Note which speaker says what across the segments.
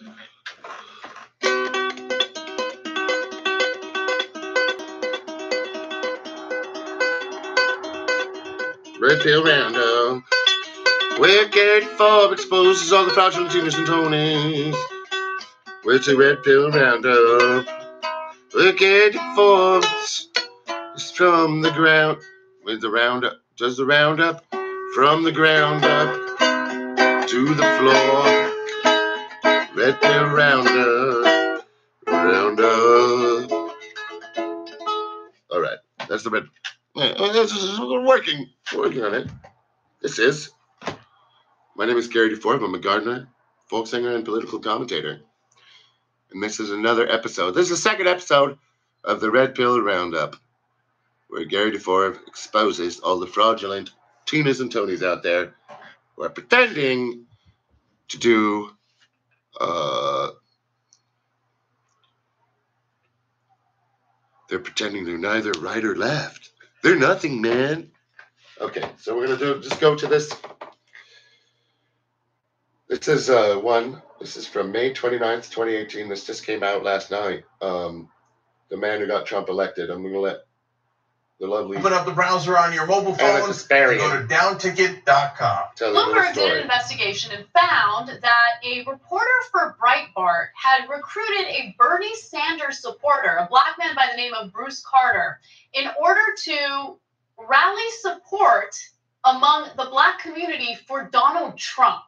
Speaker 1: Red Pill Roundup, where Gerard DeForve's exposes all the fraudulent Tinas and Tonys. It's a Red Pill Roundup, where Gerard DeForve's is from the ground. With the Roundup, does the Roundup from the ground up to the floor. Red Pill Roundup, Roundup. All right, that's the red. We're working on it. This is. My name is Gerard DeForve. I'm a gardener, folk singer, and political commentator. And this is another episode. This is the second episode of the Red Pill Roundup, where Gerard DeForve exposes all the fraudulent Tinas and Tonys out there who are pretending to do they're pretending they're neither right or left. They're nothing, man. Okay, so we're gonna just go to this. This is one. This is from May 29th, 2018. This just came out last night. The man who got Trump elected. I'm gonna let the lovely
Speaker 2: open up the browser on your mobile phone and go to downticket.com.
Speaker 3: Bloomberg did an investigation and found that a reporter for Breitbart had recruited a Bernie Sanders supporter, a black man by the name of Bruce Carter, in order to rally support among the black community for Donald Trump.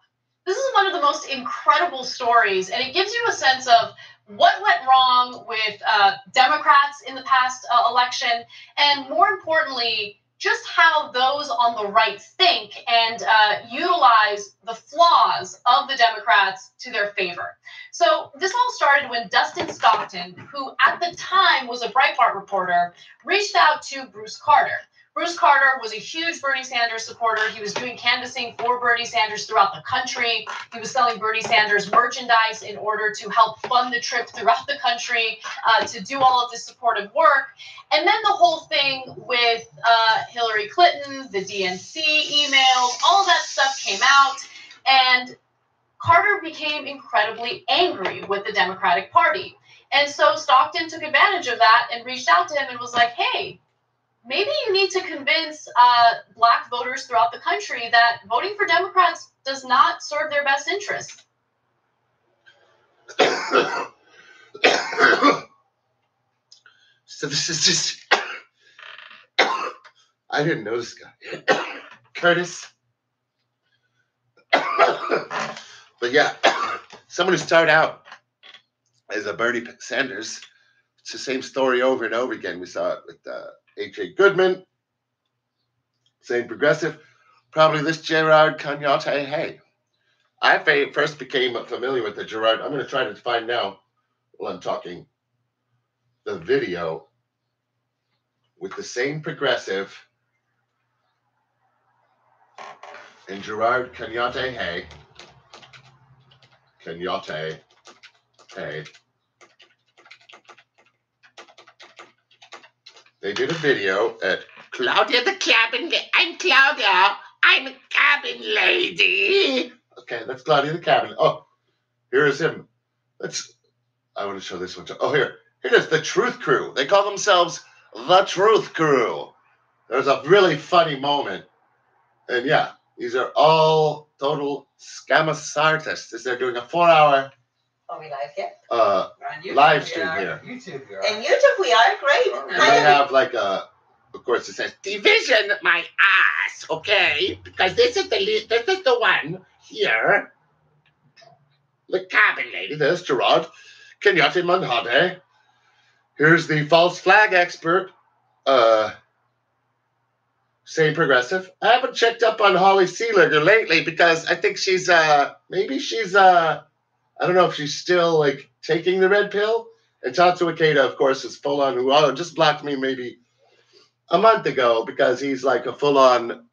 Speaker 3: This is one of the most incredible stories, and it gives you a sense of what went wrong with Democrats in the past election, and more importantly, just how those on the right think and utilize the flaws of the Democrats to their favor. So this all started when Dustin Stockton, who at the time was a Breitbart reporter, reached out to Bruce Carter. Bruce Carter was a huge Bernie Sanders supporter. He was doing canvassing for Bernie Sanders throughout the country. He was selling Bernie Sanders merchandise in order to help fund the trip throughout the country to do all of this supportive work. And then the whole thing with Hillary Clinton, the DNC emails, all of that stuff came out. And Carter became incredibly angry with the Democratic Party. And so Stockton took advantage of that and reached out to him and was like, hey, maybe you need to convince black voters throughout the country that voting for Democrats does not serve their best interests.
Speaker 1: So this is just... I didn't know this guy. Curtis. But yeah, someone who started out as a Bernie Sanders, it's the same story over and over again. We saw it with H.A. Goodman, same progressive. Probably this Gerard Kenyatte. Hey, I first became familiar with the Gerard. I'm going to try to find now, while I'm talking, the video with the same progressive and Gerard Kenyatte. Hey, Kenyatte. Hey. They did a video at Claudia the Cabin. I'm Claudia. I'm a cabin lady. Okay, that's Claudia the Cabin. Oh, here is him. I want to show this one. Oh, here it is. The Truth Crew. They call themselves the Truth Crew. There's a really funny moment. And yeah, these are all total scammers artists. They're doing a 4-hour
Speaker 4: Are we live yet?
Speaker 1: Live stream here.
Speaker 2: YouTube, we are.
Speaker 4: And YouTube, we are great.
Speaker 1: And they have like of course, it says division my ass, okay? Because this is the one here. The cabin lady. There's Gerard Kenyatte Manhade. Here's the false flag expert. Same progressive. I haven't checked up on Holly Seeliger lately because I think she's maybe she's I don't know if she's still like taking the red pill. And Tatsu Ikeda, of course, is full on, who just blocked me maybe a month ago because he's like a full on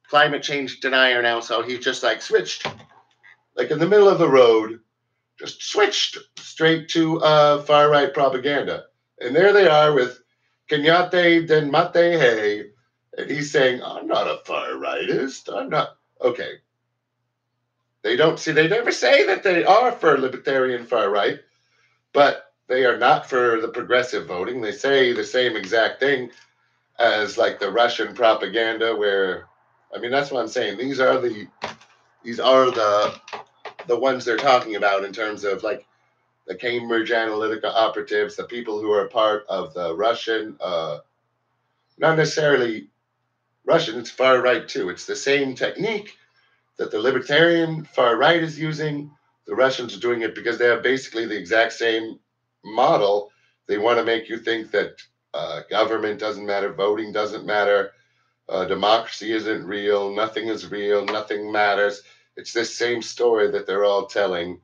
Speaker 1: climate change denier now. So he just like switched, like in the middle of the road, just switched straight to far right propaganda. And there they are with Kenyatte Den Mate Hey. And he's saying, I'm not a far rightist. I'm not. Okay. They don't see, they never say that they are for libertarian far right, but they are not for the progressive voting. They say the same exact thing as like the Russian propaganda where, I mean, that's what I'm saying. These are the ones they're talking about in terms of like the Cambridge Analytica operatives, the people who are part of the Russian, not necessarily Russian, it's far right too. It's the same technique that the libertarian far right is using. The Russians are doing it because they have basically the exact same model. They want to make you think that government doesn't matter, voting doesn't matter, democracy isn't real, nothing is real, nothing matters. It's this same story that they're all telling.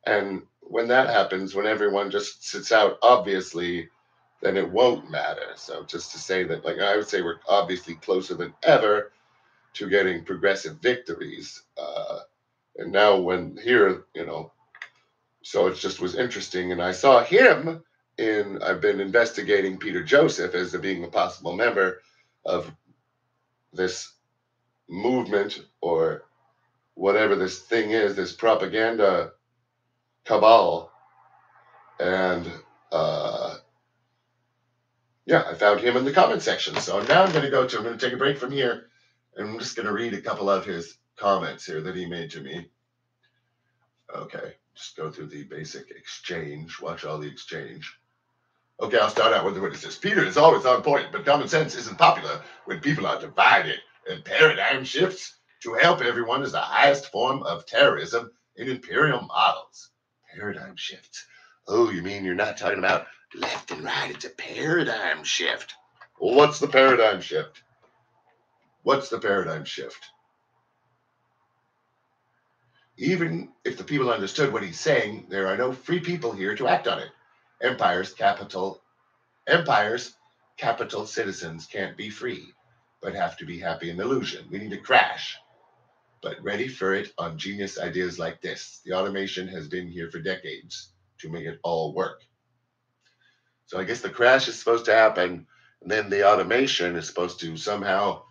Speaker 1: And when that happens, when everyone just sits out, obviously, then it won't matter. So just to say that, like, I would say we're obviously closer than ever to getting progressive victories. And now when here, so it just was interesting. And I saw him I've been investigating Peter Joseph as being a possible member of this movement or whatever this thing is, this propaganda cabal. And yeah, I found him in the comment section. So now I'm going to take a break from here. And I'm just going to read a couple of his comments here that he made to me. Okay, just go through the basic exchange. Watch all the exchange. Okay, I'll start out with what it says. Peter is always on point, but common sense isn't popular when people are divided, and paradigm shifts to help everyone is the highest form of terrorism in imperial models. Paradigm shifts. Oh, you mean you're not talking about left and right? It's a paradigm shift. Well, what's the paradigm shift? What's the paradigm shift? Even if the people understood what he's saying, there are no free people here to act on it. Empires, capital citizens can't be free, but have to be happy in illusion. We need to crash, but ready for it on genius ideas like this. The automation has been here for decades to make it all work. So I guess the crash is supposed to happen, and then the automation is supposed to somehow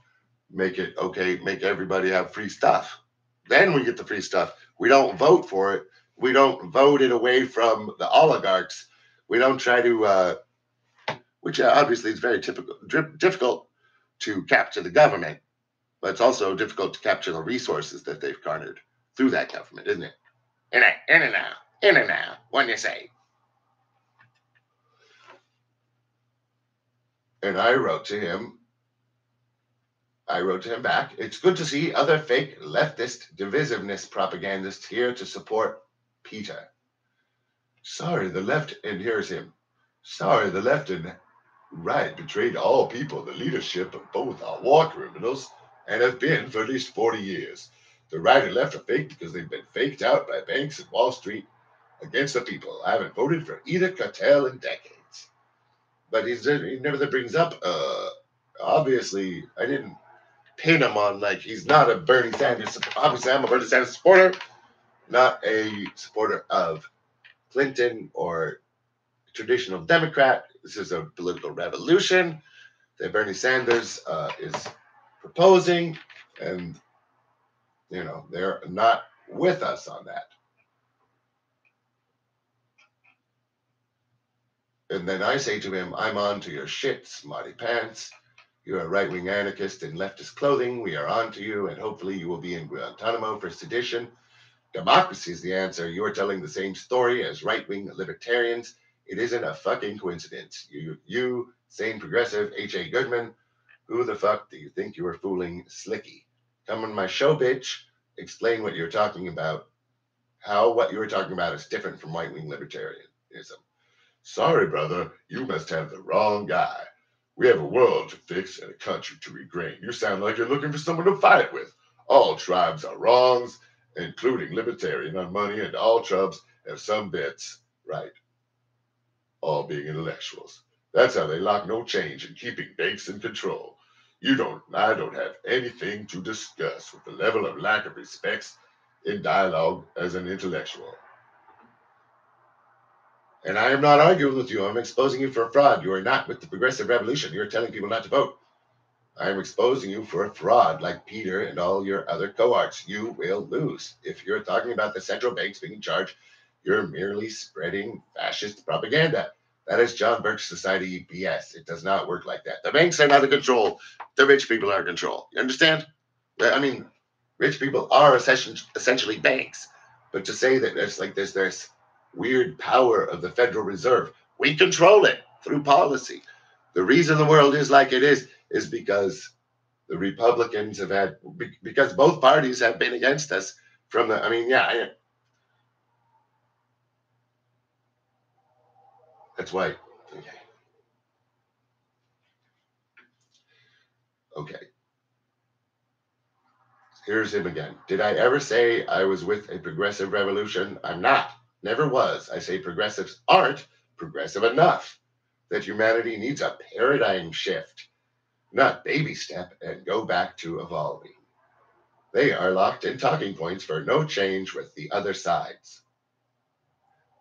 Speaker 1: make it okay, make everybody have free stuff. Then we get the free stuff. We don't vote for it. We don't vote it away from the oligarchs. We don't try to, which obviously is very difficult to capture the government, but it's also difficult to capture the resources that they've garnered through that government, isn't it? In and now, what do you say? And I wrote to him back, it's good to see other fake leftist divisiveness propagandists here to support Peter. Sorry, the left, and here's him. Sorry, the left and right betrayed all people. The leadership of both are war criminals and have been for at least 40 years. The right and left are fake because they've been faked out by banks and Wall Street against the people. I haven't voted for either cartel in decades. But he never brings up, obviously, I didn't pin him on, like, he's not a Bernie Sanders. Obviously, I'm a Bernie Sanders supporter, not a supporter of Clinton or traditional Democrat. This is a political revolution that Bernie Sanders is proposing, and, they're not with us on that. And then I say to him, I'm on to your shit, smarty pants. You're a right-wing anarchist in leftist clothing. We are on to you, and hopefully you will be in Guantanamo for sedition. Democracy is the answer. You are telling the same story as right-wing libertarians. It isn't a fucking coincidence. You sane progressive H.A. Goodman, who the fuck do you think you were fooling, Slicky? Come on my show, bitch. Explain what you're talking about. How what you were talking about is different from right-wing libertarianism. Sorry, brother. You must have the wrong guy. We have a world to fix and a country to regain. You sound like you're looking for someone to fight with. All tribes are wrongs, including libertarian on money, and all tribes have some bits right. All being intellectuals. That's how they lock no change in keeping banks in control. I don't have anything to discuss with the level of lack of respect in dialogue as an intellectual. And I am not arguing with you. I'm exposing you for a fraud. You are not with the progressive revolution. You're telling people not to vote. I am exposing you for a fraud like Peter and all your other cohorts. You will lose. If you're talking about the central banks being in charge, you're merely spreading fascist propaganda. That is John Birch Society BS. It does not work like that. The banks are not in control. The rich people are in control. You understand? I mean, rich people are essentially banks. But to say that there's like this weird power of the Federal Reserve, we control it through policy. The reason the world is like it is because the Republicans have had, because both parties have been against us from the, I mean, yeah, that's why. Okay. Here's him again. Did I ever say I was with a progressive revolution? I'm not. Never was. I say progressives aren't progressive enough. That humanity needs a paradigm shift, not baby step and go back to evolving. They are locked in talking points for no change with the other sides.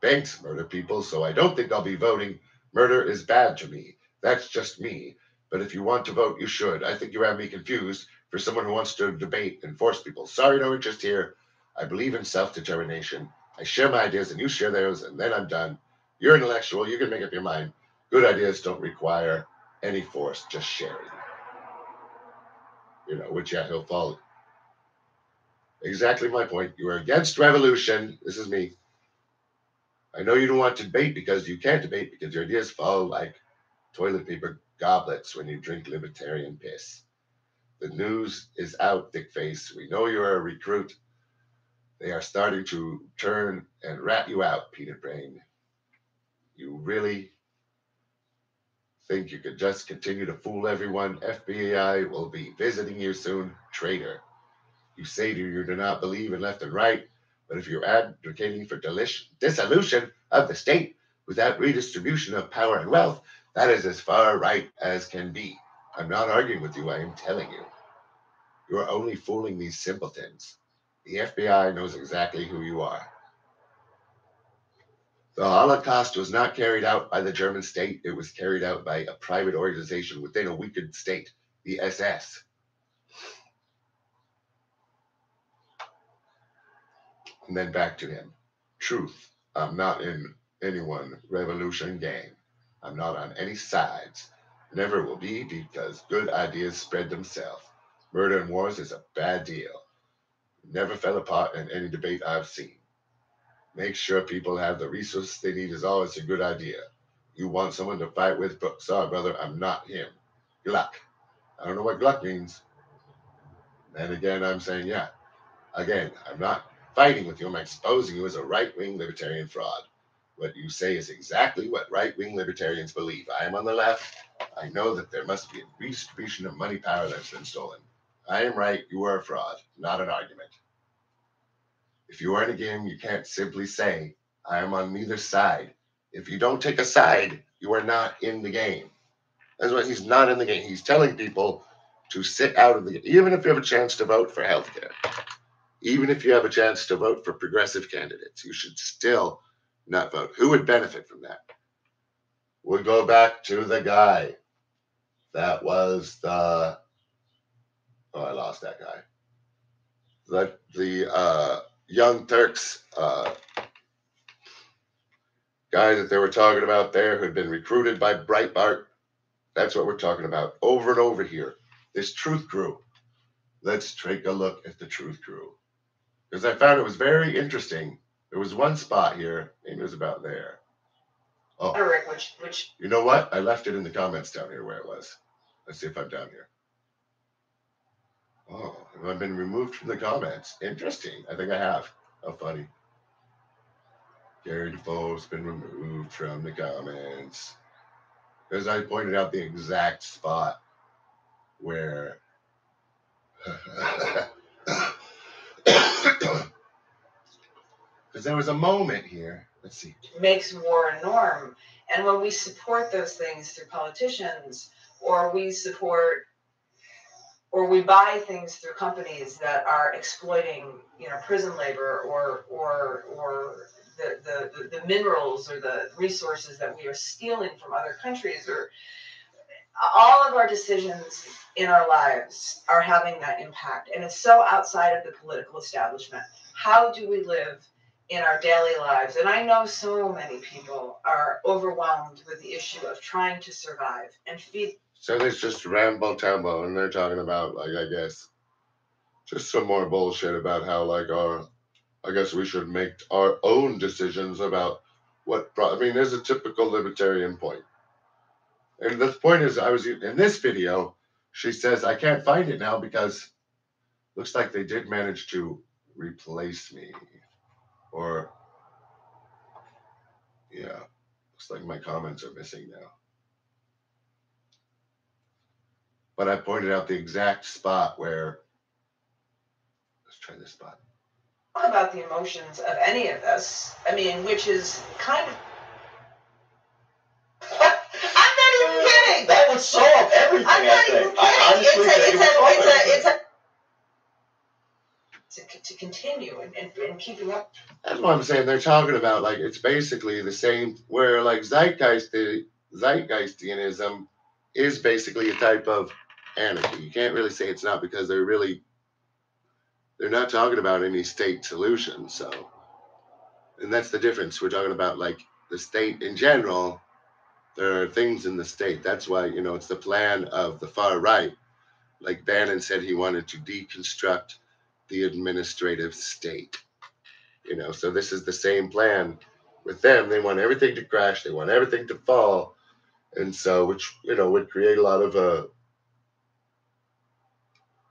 Speaker 1: Banks murder people, so I don't think I'll be voting. Murder is bad to me. That's just me. But if you want to vote, you should. I think you have me confused for someone who wants to debate and force people. Sorry, no interest here. I believe in self-determination. I share my ideas and you share theirs, and then I'm done. You're intellectual. You can make up your mind. Good ideas don't require any force, just sharing. You know, which, yeah, he'll follow. Exactly my point. You are against revolution. This is me. I know you don't want to debate because you can't debate because your ideas fall like toilet paper goblets when you drink libertarian piss. The news is out, Dickface. We know you're a recruit. They are starting to turn and rat you out, Peanut Brain. You really think you could just continue to fool everyone? FBI will be visiting you soon, traitor. You say you do not believe in left and right, but if you're advocating for dissolution of the state without redistribution of power and wealth, that is as far right as can be. I'm not arguing with you, I am telling you. You are only fooling these simpletons. The FBI knows exactly who you are. The Holocaust was not carried out by the German state. It was carried out by a private organization within a weakened state, the SS. And then back to him. Truth. I'm not in any one revolution game. I'm not on any sides. Never will be because good ideas spread themselves. Murder and wars is a bad deal. Never fell apart in any debate I've seen. Make sure people have the resources they need is always a good idea. You want someone to fight with, but sorry, brother, I'm not him. Gluck. I don't know what Gluck means. And again, I'm saying, yeah. Again, I'm not fighting with you. I'm exposing you as a right-wing libertarian fraud. What you say is exactly what right-wing libertarians believe. I am on the left. I know that there must be a redistribution of money power that's been stolen. I am right. You are a fraud, not an argument. If you are in a game, you can't simply say, I am on neither side. If you don't take a side, you are not in the game. That's why he's not in the game. He's telling people to sit out of the game, even if you have a chance to vote for healthcare. Even if you have a chance to vote for progressive candidates, you should still not vote. Who would benefit from that? We'll go back to the guy. That was the... Oh, I lost that guy. The Young Turks guy that they were talking about there who had been recruited by Breitbart. That's what we're talking about over and over here. This Truth Crew. Let's take a look at the Truth Crew. Because I found it was very interesting. There was one spot here. Maybe it was about there. Oh,
Speaker 4: Rick, which?
Speaker 1: You know what? I left it in the comments down here where it was. Let's see if I'm down here. Oh, have I been removed from the comments? Interesting. I think I have. How funny. Gary DeForve's been removed from the comments. Because I pointed out the exact spot where... Because there was a moment here. Let's see.
Speaker 4: Makes war a norm. And when we support those things through politicians, or we support, or we buy things through companies that are exploiting, prison labor, or the minerals or the resources that we are stealing from other countries, or all of our decisions in our lives are having that impact. And it's so outside of the political establishment. How do we live in our daily lives? And I know so many people are overwhelmed with the issue of trying to survive and feed.
Speaker 1: So there's just rambo tambo, and they're talking about, like, I guess, just some more bullshit about how, like, I guess we should make our own decisions about what, I mean, there's a typical libertarian point. And the point is, in this video, she says, I can't find it now because looks like they did manage to replace me. Or, yeah, looks like my comments are missing now. But I pointed out the exact spot where, let's try this spot.
Speaker 4: Talk about the emotions of any of this. I mean, which is kind of. I'm not even kidding.
Speaker 2: That would solve everything.
Speaker 4: I'm not even kidding. To continue and keeping up.
Speaker 1: That's what I'm saying. They're talking about, like, it's basically the same, where, like, Zeitgeistianism is basically a type of anarchy. You can't really say it's not, because they're not talking about any state solution. So, and that's the difference. We're talking about, like, the state in general. There are things in the state. That's why, it's the plan of the far right. Like Bannon said, he wanted to deconstruct the administrative state. So this is the same plan with them. They want everything to crash. They want everything to fall. And so, which, would create a lot of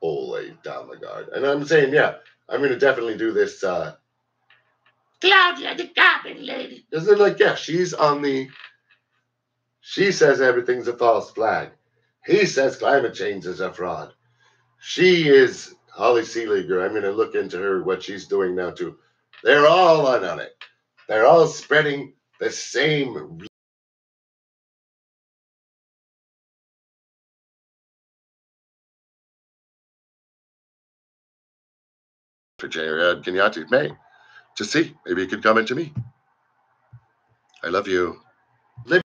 Speaker 1: ole down the guard. And I'm saying, yeah, I'm going to definitely do this Claudia, the Goblin Lady. Because they're like, yeah, she says everything's a false flag. He says climate change is a fraud. She is Holly Seeliger. I'm going to look into her, what she's doing now too. They're all on it. They're all spreading the same. For Gerard Kenyatte May to see. Maybe you could comment to me. I love you.